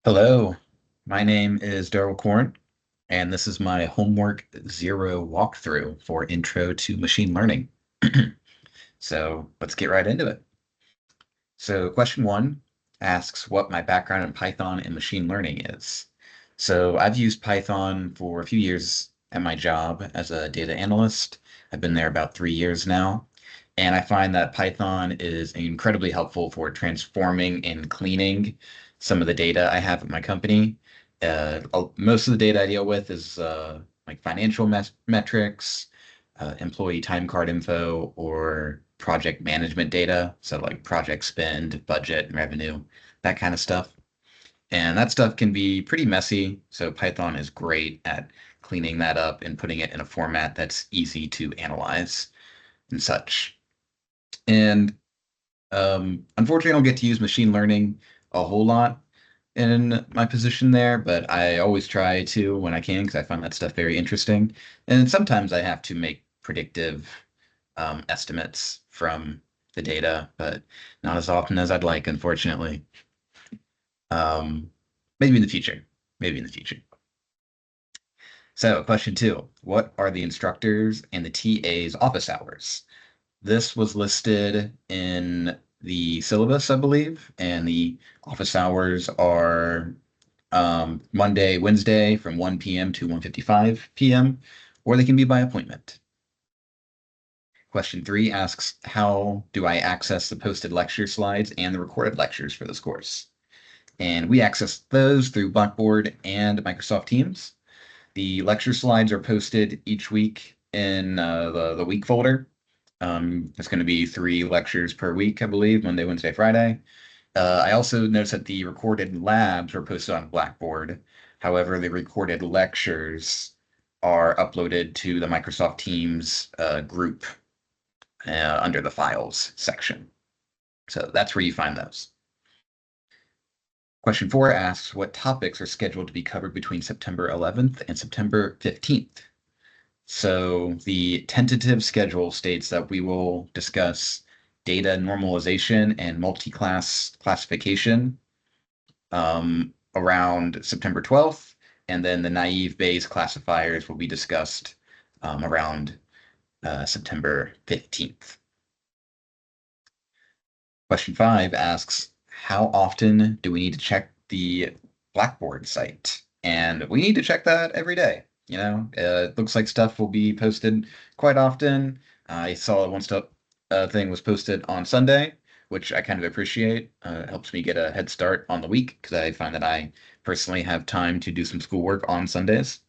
Hello, my name is Daryl Korn, and this is my homework zero walkthrough for Intro to Machine Learning. So let's get right into it. So question one asks what my background in Python and machine learning is. So I've used Python for a few years at my job as a data analyst. I've been there about 3 years now, and I find that Python is incredibly helpful for transforming and cleaning some of the data I have at my company. Most of the data I deal with is like financial metrics, employee time card info, or project management data. So like project spend, budget, revenue, that kind of stuff. And that stuff can be pretty messy. So Python is great at cleaning that up and putting it in a format that's easy to analyze and such. And unfortunately, I don't get to use machine learning a whole lot in my position there, but I always try to when I can because I find that stuff very interesting. And sometimes I have to make predictive estimates from the data, but not as often as I'd like, unfortunately. Um, maybe in the future. Maybe in the future. So, question two, what are the instructors and the TA's office hours? This was listed in the syllabus, I believe, and the office hours are Monday, Wednesday from 1 p.m. to 1:55 p.m., or they can be by appointment. Question three asks, how do I access the posted lecture slides and the recorded lectures for this course? And we access those through Blackboard and Microsoft Teams. The lecture slides are posted each week in the week folder. It's going to be 3 lectures per week, I believe, Monday, Wednesday, Friday. I also noticed that the recorded labs were posted on Blackboard. However, the recorded lectures are uploaded to the Microsoft Teams group under the files section. So that's where you find those. Question four asks, what topics are scheduled to be covered between September 11th and September 15th? So the tentative schedule states that we will discuss data normalization and multi-class classification around September 12th, and then the naive Bayes classifiers will be discussed around September 15th. Question five asks, how often do we need to check the Blackboard site? And we need to check that every day. It looks like stuff will be posted quite often. I saw one stuff thing was posted on Sunday, which I kind of appreciate. It helps me get a head start on the week because I find that I personally have time to do some schoolwork on Sundays.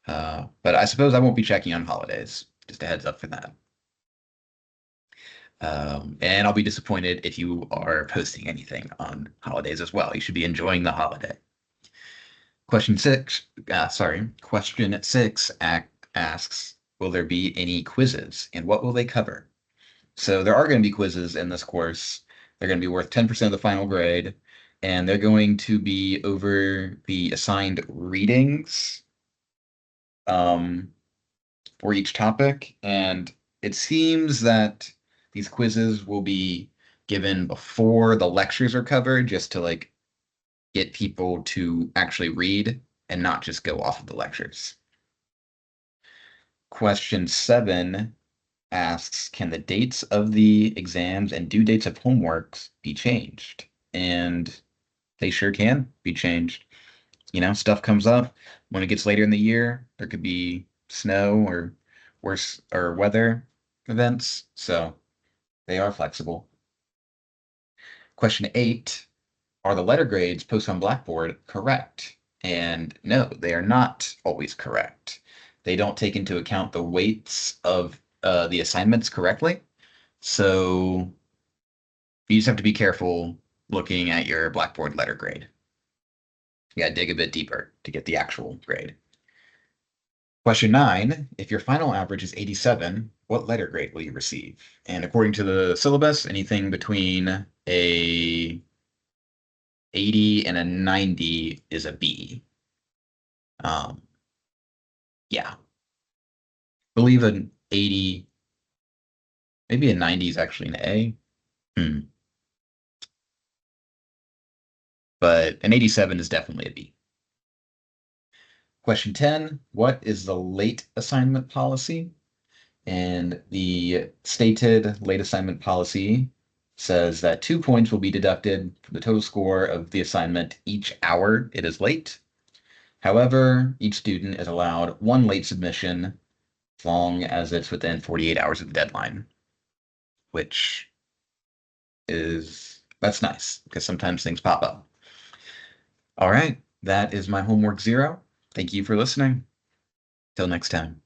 But I suppose I won't be checking on holidays. Just a heads up for that. And I'll be disappointed if you are posting anything on holidays as well. You should be enjoying the holiday. Question six asks, will there be any quizzes and what will they cover? So there are going to be quizzes in this course. They're going to be worth 10% of the final grade, and they're going to be over the assigned readings um, for each topic. And it seems that these quizzes will be given before the lectures are covered, just to like get people to actually read and not just go off of the lectures. Question seven asks, can the dates of the exams and due dates of homeworks be changed? And they sure can be changed. Stuff comes up when it gets later in the year. There could be snow or worse or weather events, so they are flexible. Question eight, are the letter grades posted on Blackboard correct? And no, they are not always correct. They don't take into account the weights of the assignments correctly. So you just have to be careful looking at your Blackboard letter grade. You got to dig a bit deeper to get the actual grade. Question nine, if your final average is 87, what letter grade will you receive? And according to the syllabus, anything between a 80 and a 90 is a B. Um, yeah, believe an 80, maybe a 90 is actually an A. Hmm. but an 87 is definitely a B. Question 10, what is the late assignment policy? And the stated late assignment policy says that 2 points will be deducted from the total score of the assignment each hour it is late. However, each student is allowed one late submission as long as it's within 48 hours of the deadline, which that's nice because sometimes things pop up. All right, that is my homework 0. Thank you for listening. Till next time.